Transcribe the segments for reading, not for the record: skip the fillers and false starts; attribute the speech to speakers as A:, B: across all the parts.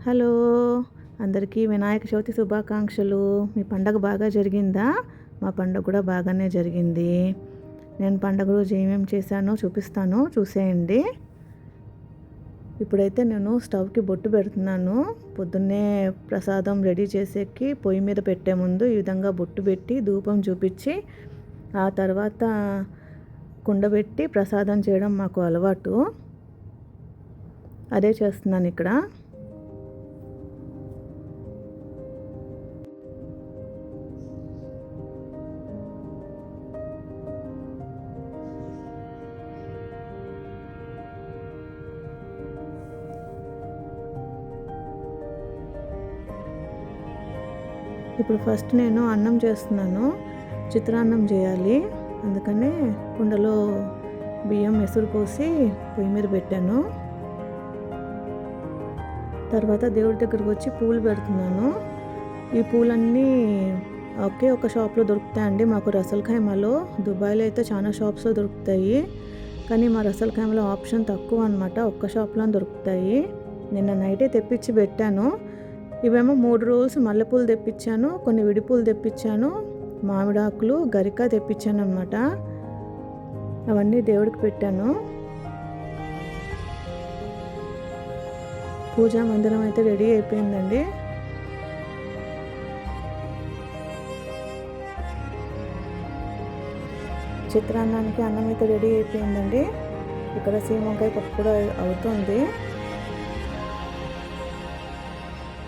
A: Hello! అందరికీ వినాయక చవితి శుభాకాంక్షలు. మీ పండగ బాగా జరిగిందా? మా పండగ కూడా బాగానే జరిగింది. నేను పండగ రోజు ఏమేమి చేశానో చూపిస్తాను, చూసేయండి. ఇప్పుడైతే నేను స్టవ్‌కి బొట్టు పెడుతున్నాను. పొద్దున్నే ప్రసాదం రెడీ చేసేకి పొయ్యి మీద పెట్టే ముందు ఈ విధంగా బొట్టు పెట్టి ధూపం చూపించి ఆ తర్వాత కుండబెట్టి ప్రసాదం చేయడం మాకు అలవాటు. అదే చేస్తున్నాను ఇక్కడ. ఇప్పుడు ఫస్ట్ నేను అన్నం చేస్తున్నాను. చిత్రాన్నం చేయాలి. అందుకని కుండలో బియ్యం ఎసురు పోసి పొయ్యి మీద పెట్టాను. తర్వాత దేవుడి దగ్గరకు వచ్చి పూలు పెడుతున్నాను. ఈ పూలన్నీ ఒకే ఒక షాప్లో దొరుకుతాయండి. మాకు రసల్ ఖైమాలో, దుబాయ్లో అయితే చాలా షాప్స్లో దొరుకుతాయి. కానీ మా రసల్ ఖైమాలో ఆప్షన్ తక్కువ అనమాట. ఒక్క షాప్లో దొరుకుతాయి. నిన్న నైటే తెప్పించి పెట్టాను. ఇవేమో 3 రోల్స్ మల్లెపూలు తెప్పించాను, కొన్ని విడిపూలు తెప్పించాను, మామిడాకులు, గరిక తెప్పించాను అనమాట. అవన్నీ దేవుడికి పెట్టాను. పూజా మందిరం అయితే రెడీ అయిపోయిందండి. చిత్రాన్నానికి అన్నం అయితే రెడీ అయిపోయిందండి. ఇక్కడ సీమంకాయ పప్పు కూడా అవుతుంది.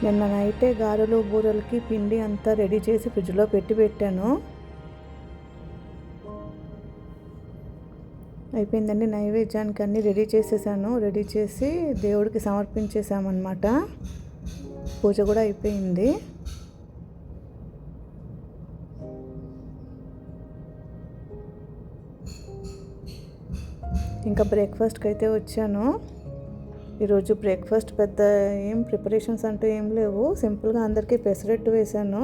A: నిన్న నైటే గారెలు బూరెలకి పిండి అంతా రెడీ చేసి ఫ్రిడ్జ్లో పెట్టాను. అయిపోయిందండి. నైవేద్యానికి అన్నీ రెడీ చేసేసాను. రెడీ చేసి దేవుడికి సమర్పించేసామన్నమాట. పూజ కూడా అయిపోయింది. ఇంకా బ్రేక్ఫాస్ట్కి అయితే వచ్చాను. ఈరోజు బ్రేక్ఫాస్ట్ పెద్ద ఏం ప్రిపరేషన్స్ అంటూ ఏం లేవు. సింపుల్గా అందరికీ పెసరట్టు వేశాను.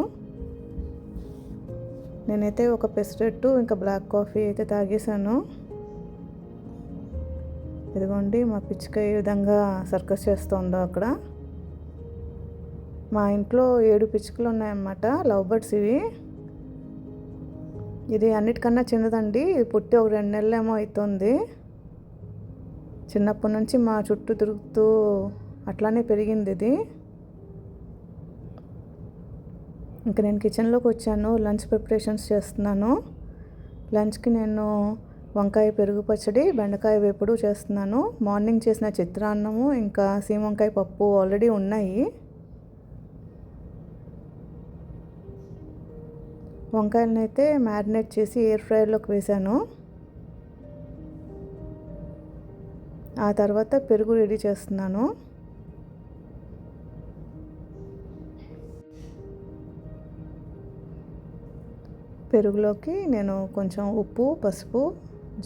A: నేనైతే ఒక పెసరట్టు ఇంకా బ్లాక్ కాఫీ అయితే తాగేశాను. ఇదిగోండి మా పిచ్చుక ఏ విధంగా సర్కస్ చేస్తుందో అక్కడ. మా ఇంట్లో 7 పిచ్చుకలు ఉన్నాయన్నమాట, లవ్ బర్డ్స్ ఇవి. ఇది అన్నిటికన్నా చిన్నదండి. పుట్టి ఒక 2 నెలలేమో అవుతుంది. చిన్నప్పటి నుంచి మా చుట్టూ తిరుగుతూ అట్లానే పెరిగింది ఇది. ఇంకా నేను కిచెన్లోకి వచ్చాను. లంచ్ ప్రిపరేషన్స్ చేస్తున్నాను. లంచ్కి నేను వంకాయ పెరుగు పచ్చడి, బెండకాయ వేపుడు చేస్తున్నాను. మార్నింగ్ చేసిన చిత్రాన్నము ఇంకా సీమంకాయ పప్పు ఆల్రెడీ ఉన్నాయి. వంకాయలను అయితే మ్యారినేట్ చేసి ఎయిర్ ఫ్రైయర్లోకి వేశాను. ఆ తర్వాత పెరుగు రెడీ చేస్తున్నాను. పెరుగులోకి నేను కొంచెం ఉప్పు, పసుపు,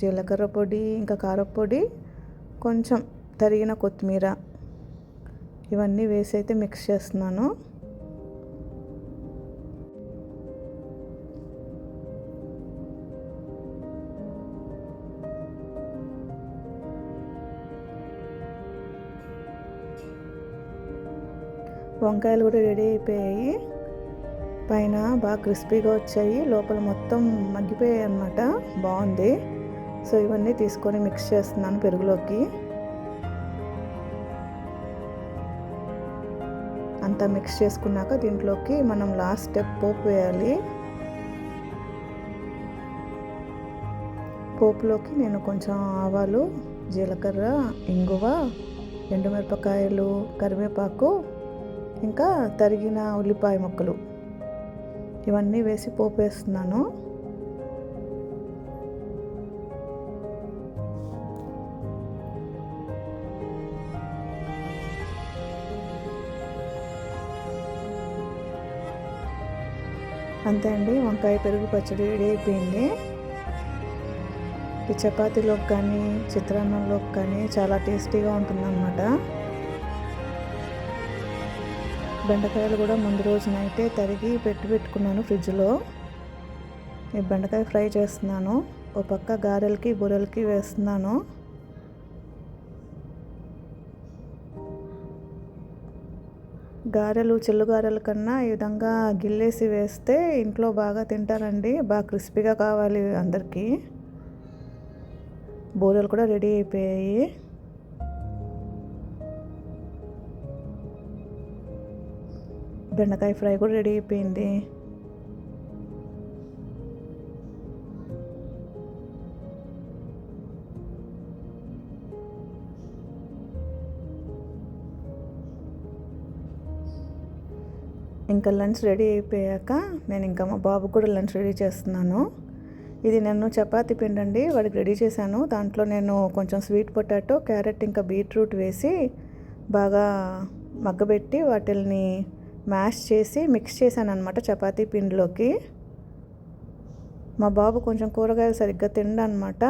A: జీలకర్ర పొడి, ఇంకా కారపొడి, కొంచెం తరిగిన కొత్తిమీర ఇవన్నీ వేసి అయితే మిక్స్ చేస్తున్నాను. వంకాయలు కూడా రెడీ అయిపోయాయి. పైన బాగా క్రిస్పీగా వచ్చాయి, లోపల మొత్తం మగ్గిపోయాయి అన్నమాట. బాగుంది. సో ఇవన్నీ తీసుకొని మిక్స్ చేస్తున్నాను పెరుగులోకి. అంతా మిక్స్ చేసుకున్నాక దీంట్లోకి మనం లాస్ట్ స్టెప్ పోపు వేయాలి. పోపులోకి నేను కొంచెం ఆవాలు, జీలకర్ర, ఇంగువ, ఎండుమిరపకాయలు, కరివేపాకు, ఇంకా తరిగిన ఉల్లిపాయ ముక్కలు ఇవన్నీ వేసి పోపు వేస్తున్నాను. అంతే అండి, వంకాయ పెరుగు పచ్చడి రెడీ అయిపోయింది. ఈ చపాతీలోకి కానీ చిత్రాన్నంలోకి కానీ చాలా టేస్టీగా ఉంటుందన్నమాట. బెండకాయలు కూడా ముందు రోజు నైటే తరిగి పెట్టుకున్నాను ఫ్రిడ్జ్లో. ఈ బెండకాయ ఫ్రై చేస్తున్నాను. ఓ పక్క గారెలకి బూరెలకి వేస్తున్నాను. గారెలు చిల్లు గారెల కన్నా ఈ విధంగా గిల్లేసి వేస్తే ఇంట్లో బాగా తింటారండి. బాగా క్రిస్పీగా కావాలి అందరికీ. బూరెలు కూడా రెడీ అయిపోయాయి. బెండకాయ ఫ్రై కూడా రెడీ అయిపోయింది. ఇంకా లంచ్ రెడీ అయిపోయాక నేను ఇంకా మా బాబుకు కూడా లంచ్ రెడీ చేస్తున్నాను. ఇది నేను చపాతీ పిండి అండి వాడికి రెడీ చేశాను. దాంట్లో నేను కొంచెం స్వీట్ పొటాటో, క్యారెట్ ఇంకా బీట్రూట్ వేసి బాగా మగ్గబెట్టి వాటిని మ్యాష్ చేసి మిక్స్ చేశాను అనమాట చపాతీ పిండిలోకి. మా బాబు కొంచెం కూరగాయలు సరిగ్గా తినడనమాట,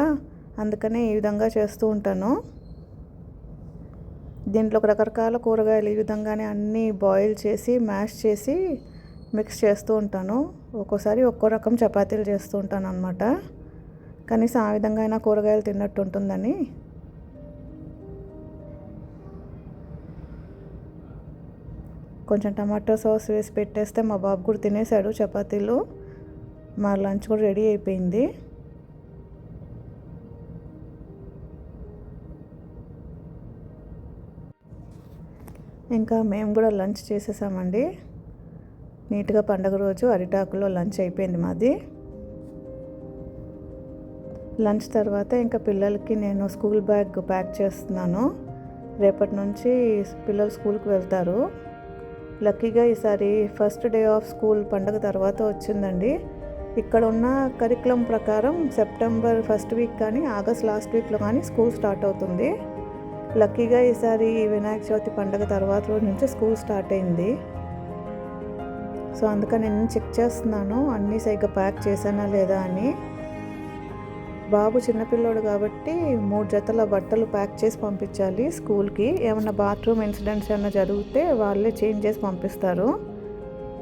A: అందుకనే ఈ విధంగా చేస్తూ ఉంటాను. దీంట్లో రకరకాల కూరగాయలు ఈ విధంగానే అన్నీ బాయిల్ చేసి మ్యాష్ చేసి మిక్స్ చేస్తూ ఉంటాను. ఒక్కోసారి ఒక్కో రకం చపాతీలు చేస్తూ ఉంటాను అనమాట. కనీసం ఆ విధంగా అయినా కూరగాయలు తిన్నట్టు ఉంటుందని. కొంచెం టమాటో సాస్ వేసి పెట్టేస్తే మా బాబు కూడా తినేశాడు చపాతీలు. మా లంచ్ కూడా రెడీ అయిపోయింది. ఇంకా మేము కూడా లంచ్ చేసేసామండి. నీట్గా పండగ రోజు అరిటాకులో లంచ్ అయిపోయింది మాది. లంచ్ తర్వాత ఇంకా పిల్లలకి నేను స్కూల్ బ్యాగ్ ప్యాక్ చేస్తున్నాను. రేపటి నుంచి పిల్లలు స్కూల్కి వెళ్తారు. లక్కీగా ఈసారి ఫస్ట్ డే ఆఫ్ స్కూల్ పండగ తర్వాత వచ్చిందండి. ఇక్కడ ఉన్న కరికులం ప్రకారం సెప్టెంబర్ ఫస్ట్ వీక్ కానీ ఆగస్ట్ లాస్ట్ వీక్లో కానీ స్కూల్ స్టార్ట్ అవుతుంది. లక్కీగా ఈసారి వినాయక చవితి పండగ తర్వాత రోజు నుంచి స్కూల్ స్టార్ట్ అయింది. సో అందుకని నేను చెక్ చేస్తున్నాను అన్నీ సరిగ్గా ప్యాక్ చేశానా లేదా అని. బాబు చిన్నపిల్లోడు కాబట్టి 3 జతల బట్టలు ప్యాక్ చేసి పంపించాలి స్కూల్కి. ఏమన్నా బాత్రూమ్ ఇన్సిడెంట్స్ ఏమైనా జరిగితే వాళ్ళే చేంజ్ చేసి పంపిస్తారు.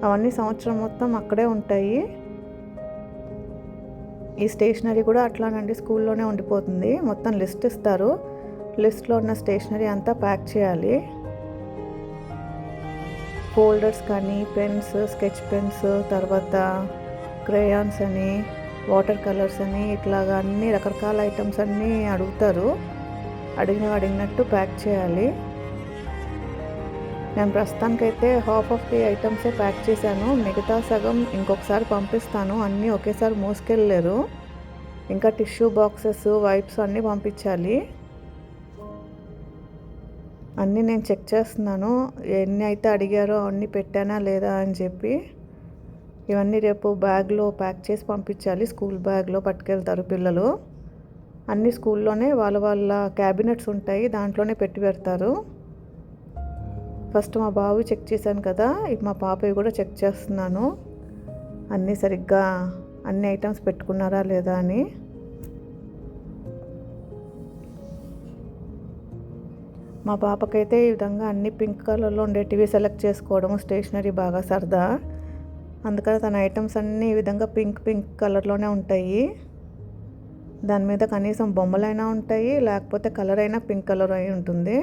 A: అవన్నీ సంవత్సరం మొత్తం అక్కడే ఉంటాయి. ఈ స్టేషనరీ కూడా అట్లానండి, స్కూల్లోనే ఉండిపోతుంది. మొత్తం లిస్ట్ ఇస్తారు, లిస్ట్లో ఉన్న స్టేషనరీ అంతా ప్యాక్ చేయాలి. ఫోల్డర్స్ కానీ పెన్స్, స్కెచ్ పెన్స్, తర్వాత క్రేయాన్స్ అని, వాటర్ కలర్స్ అని, ఇట్లాగా అన్ని రకరకాల ఐటమ్స్ అన్నీ అడుగుతారు. అడిగినట్టు ప్యాక్ చేయాలి. నేను ప్రస్తుతానికైతే హాఫ్ ఆఫ్ ది ఐటమ్సే ప్యాక్ చేశాను. మిగతా సగం ఇంకొకసారి పంపిస్తాను. అన్నీ ఒకేసారి మోసుకెళ్ళలేరు. ఇంకా టిష్యూ బాక్సెస్, వైప్స్ అన్నీ పంపించాలి. అన్నీ నేను చెక్ చేస్తున్నాను, ఎన్ని అయితే అడిగారో అన్నీ పెట్టానా లేదా అని చెప్పి. ఇవన్నీ రేపు బ్యాగ్లో ప్యాక్ చేసి పంపించాలి. స్కూల్ బ్యాగ్లో పట్టుకెళ్తారు పిల్లలు. అన్నీ స్కూల్లోనే వాళ్ళ క్యాబినెట్స్ ఉంటాయి, దాంట్లోనే పెట్టి పెడతారు. ఫస్ట్ మా బాబు చెక్ చేశాను కదా, ఇప్పుడు మా పాపవి కూడా చెక్ చేస్తున్నాను అన్నీ సరిగ్గా అన్ని ఐటమ్స్ పెట్టుకున్నారా లేదా అని. మా పాపకైతే ఈ విధంగా అన్ని పింక్ కలర్లో ఉండేటివి సెలెక్ట్ చేసుకోవడం స్టేషనరీ బాగా సరదా. అందుకని తన ఐటమ్స్ అన్నీ ఈ విధంగా పింక్ కలర్లోనే ఉంటాయి. దాని మీద కనీసం బొమ్మలైనా ఉంటాయి, లేకపోతే కలర్ అయినా పింక్ కలర్ అయి ఉంటుంది.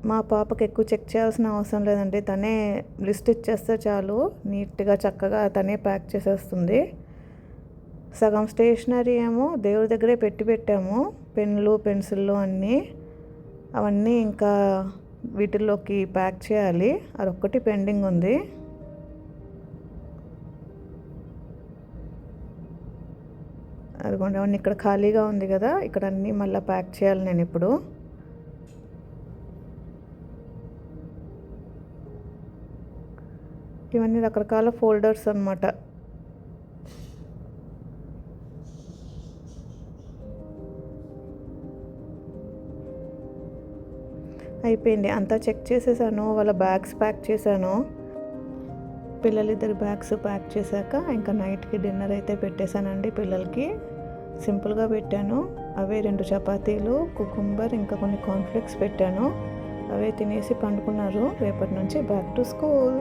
A: మా పాపకి ఎక్కువ చెక్ చేయాల్సిన అవసరం లేదండి, తనే లిస్ట్ ఇచ్చేస్తే చాలు, నీట్గా చక్కగా తనే ప్యాక్ చేసేస్తుంది. సగం స్టేషనరీ ఏమో దేవుడి దగ్గరే పెట్టాము, పెన్నులు, పెన్సిళ్ళు అన్నీ. అవన్నీ ఇంకా వీటిల్లోకి ప్యాక్ చేయాలి, అదొక్కటి పెండింగ్ ఉంది. అదిగోండి అవన్నీ ఇక్కడ ఖాళీగా ఉంది కదా, ఇక్కడ అన్నీ మళ్ళీ ప్యాక్ చేయాలి నేను ఇప్పుడు. ఇవన్నీ రకరకాల ఫోల్డర్స్ అన్నమాట. అయిపోయింది, అంతా చెక్ చేసేసాను. వాళ్ళ బ్యాగ్స్ ప్యాక్ చేశాను. పిల్లలిద్దరి బ్యాగ్స్ ప్యాక్ చేశాక ఇంకా నైట్కి డిన్నర్ అయితే పెట్టేశానండి పిల్లలకి. సింపుల్గా పెట్టాను. అవే 2 చపాతీలు, కుకుంబర్, ఇంకా కొన్ని కార్న్ఫ్లేక్స్ పెట్టాను. అవే తినేసి పండుకున్నారు. రేపటి నుంచి బ్యాక్ టు స్కూల్.